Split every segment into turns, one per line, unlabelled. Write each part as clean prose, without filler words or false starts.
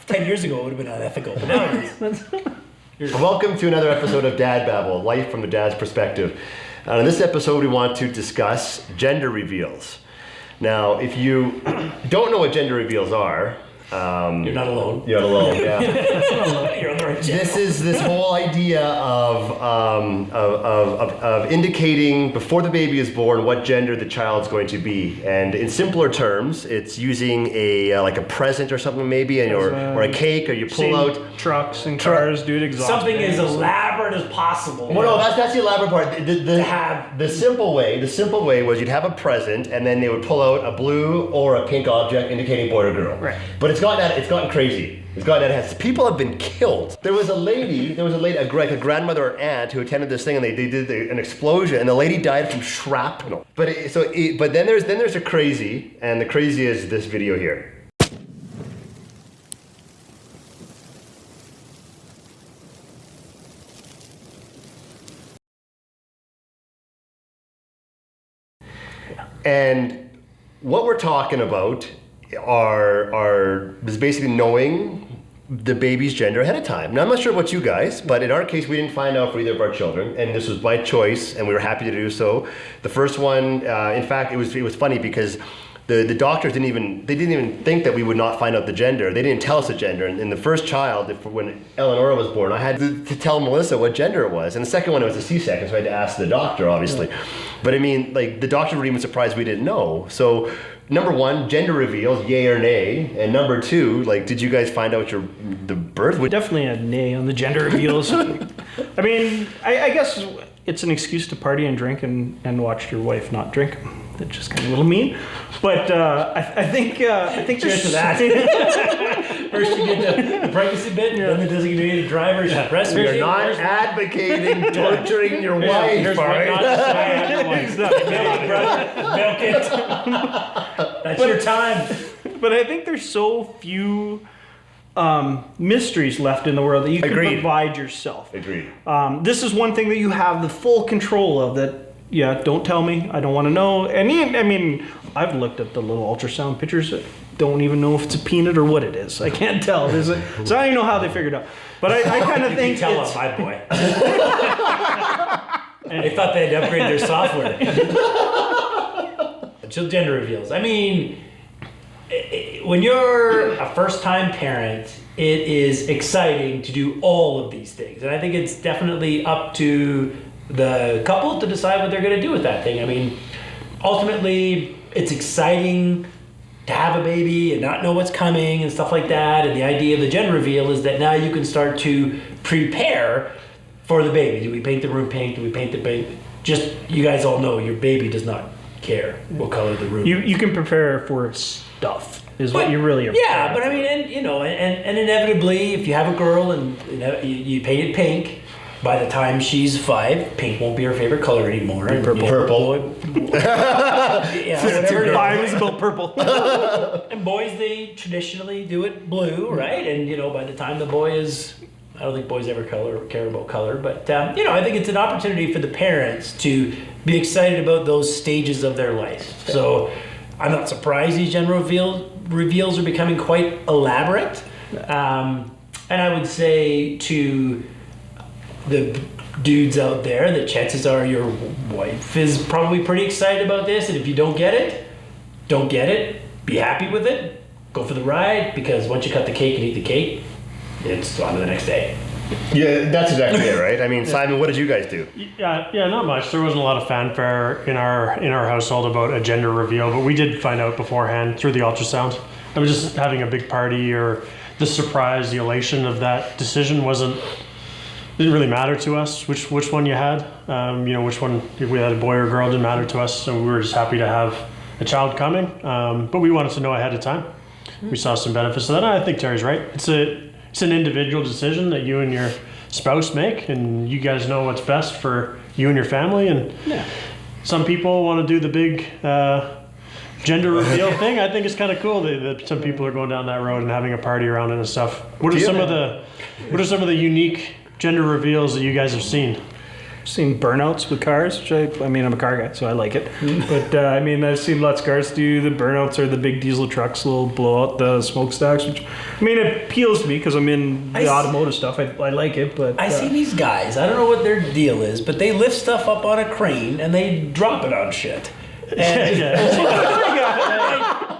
10 years ago, it would have been unethical. But nowadays,
Welcome to another episode of Dad Babble, life from the dad's perspective. In this episode, we want to discuss gender reveals. Now, if you don't know what gender reveals are,
you're not alone.
You're not alone, yeah.
You're on the right channel.
This is this whole idea of indicating before the baby is born what gender the child's going to be, and in simpler terms, it's using a like a present or something maybe, and or a cake, or you pull out
trucks and cars, dude. Exhaust
something
fans.
as elaborate as possible.
Well, no, that's the elaborate part. The simple way was you'd have a present, and then they would pull out a blue or a pink object indicating boy or girl.
Right.
But it's gotten crazy. People have been killed. There was a lady, a grandmother or aunt who attended this thing, and they did an explosion, and the lady died from shrapnel. But then there's a crazy, and the crazy is this video here. And what we're talking about is basically knowing the baby's gender ahead of time. Now, I'm not sure about you guys, but in our case, we didn't find out for either of our children, and this was by choice, and we were happy to do so. The first one, in fact, it was funny because the doctors didn't even think that we would not find out the gender. They didn't tell us the gender. And the first child, when Eleonora was born, I had to tell Melissa what gender it was. And the second one, it was a C-section, so I had to ask the doctor, obviously. Yeah. But I mean, like, the doctors were even surprised we didn't know. So, number one, gender reveals, yay or nay. And number two, like, did you guys find out the birth?
Definitely a nay on the gender reveals. I mean, I guess it's an excuse to party and drink and watch your wife not drink. That's just kind of a little mean. But I think
cheers to that. First you get the pregnancy bit, and then the designated driver.
We are not advocating torturing your wife.
Milk it. That's your time.
But I think there's so few mysteries left in the world that you can provide yourself.
Agreed.
This is one thing that you have the full control of. That. Yeah, don't tell me. I don't want to know. And I mean, I've looked at the little ultrasound pictures. Don't even know if it's a peanut or what it is. I can't tell. So I don't even know how they figured it out. But I kind of think
tell them, my boy. And they thought they'd upgrade their software. Gender reveals. I mean, when you're a first-time parent, it is exciting to do all of these things. And I think it's definitely up to the couple to decide what they're going to do with that thing. I mean, ultimately, it's exciting to have a baby and not know what's coming and stuff like that. And the idea of the gender reveal is that now you can start to prepare for the baby. Do we paint the room pink? Do we paint the baby? Just, you guys all know your baby does not care what color the room is.
You can prepare for stuff. What you really are.
Yeah, but I mean, and inevitably, if you have a girl and you paint it pink, by the time she's 5, pink won't be her favorite color anymore.
Purple.
Yeah, whatever.
5 is about purple.
And boys, they traditionally do it blue, right? And by the time the boy is, I don't think boys ever care about color, but I think it's an opportunity for the parents to be excited about those stages of their life. So I'm not surprised these gender reveals are becoming quite elaborate. And I would say to the dudes out there, the chances are your wife is probably pretty excited about this, and if you don't get it, be happy with it, go for the ride, because once you cut the cake and eat the cake, it's on to the next day.
Yeah, that's exactly it, right? I mean, Simon, what did you guys do?
Yeah, not much. There wasn't a lot of fanfare in our household about a gender reveal, but we did find out beforehand through the ultrasound. I was just having a big party, or the surprise, the elation of that decision didn't really matter to us which one you had. Which one, if we had a boy or girl, didn't matter to us. So we were just happy to have a child coming. But we wanted to know ahead of time. We saw some benefits of that. And I think Terry's right. It's an individual decision that you and your spouse make, and you guys know what's best for you and your family. And some people want to do the big gender reveal thing. I think it's kind of cool that some people are going down that road and having a party around it and stuff. What are some of the unique gender reveals that you guys have seen?
seen burnouts with cars, which I mean, I'm a car guy, so I like it. But I mean, I've seen lots of cars do the burnouts or the big diesel trucks will blow out the smokestacks, which I mean, it appeals to me because I'm in the automotive stuff. I like it, but
I see these guys. I don't know what their deal is, but they lift stuff up on a crane and they drop it on shit. And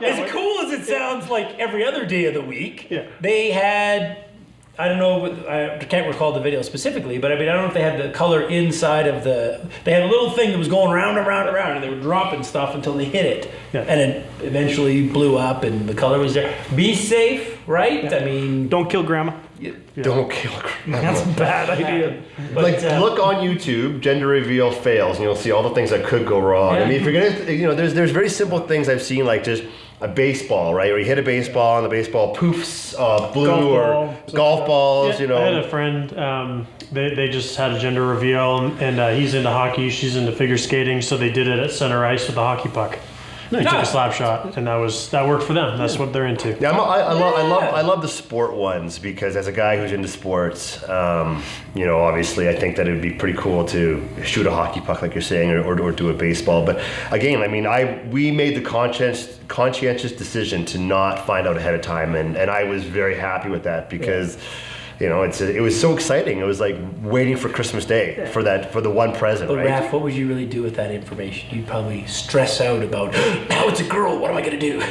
as cool as it sounds, like every other day of the week, they had. I don't know, I can't recall the video specifically, but I mean, I don't know if they had the color inside of they had a little thing that was going round and round and round, and they were dropping stuff until they hit it. And it eventually blew up, and the color was there. Be safe, right? I mean...
Don't kill grandma.
Don't kill grandma.
That's a bad idea.
But look on YouTube, gender reveal fails, and you'll see all the things that could go wrong. I mean, if you're gonna, there's very simple things I've seen, like just a baseball, right? Or you hit a baseball and the baseball poofs blue or golf balls,
I had a friend, they just had a gender reveal, and he's into hockey, she's into figure skating, so they did it at center ice with a hockey puck. They took a slap shot, and that worked for them. That's what they're into.
Yeah, I love the sport ones because as a guy who's into sports, obviously I think that it would be pretty cool to shoot a hockey puck like you're saying, or do a baseball. But again, I mean, we made the conscientious decision to not find out ahead of time, and I was very happy with that because. It was so exciting. It was like waiting for Christmas Day for the one present,
but
right?
Raph, what would you really do with that information? You'd probably stress out about, now it's a girl, what am I going to do?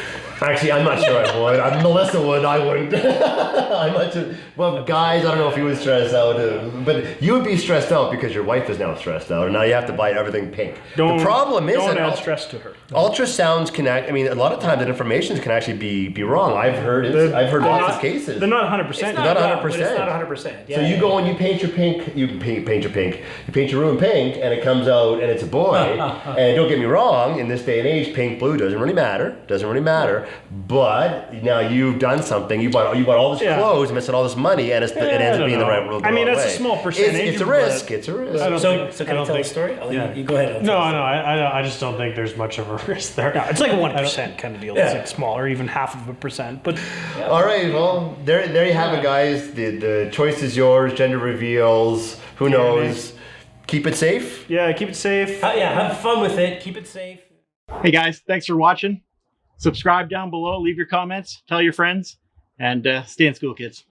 Actually, I'm not sure I would. Melissa would. I wouldn't. I'm not sure. Well, guys, I don't know if you would stress out. But you would be stressed out because your wife is now stressed out, and now you have to buy everything pink. The problem is
don't add stress to her.
Ultrasounds can act. I mean, a lot of times that information can actually be wrong. I've heard lots of cases.
They're not 100%.
It's
not
not
100%.
It's not 100%.
So you go and you paint your pink. You paint your room pink, and it comes out and it's a boy. And don't get me wrong. In this day and age, pink, blue doesn't really matter. But now you've done something. You bought all this clothes, invested all this money, and it ends up being the right world.
I mean, that's a small percentage.
It's a risk. It's a risk.
So can I tell a story? You go ahead.
I just don't think there's much of a risk there.
No, it's like a 1% kind of deal. It's like smaller, even 0.5%. But
all right, well, there you have it, guys. The choice is yours. Gender reveals. Who knows? Keep it safe.
Yeah, keep it safe.
Have fun with it. Keep it safe.
Hey guys, thanks for watching. Subscribe down below, leave your comments, tell your friends, and stay in school, kids.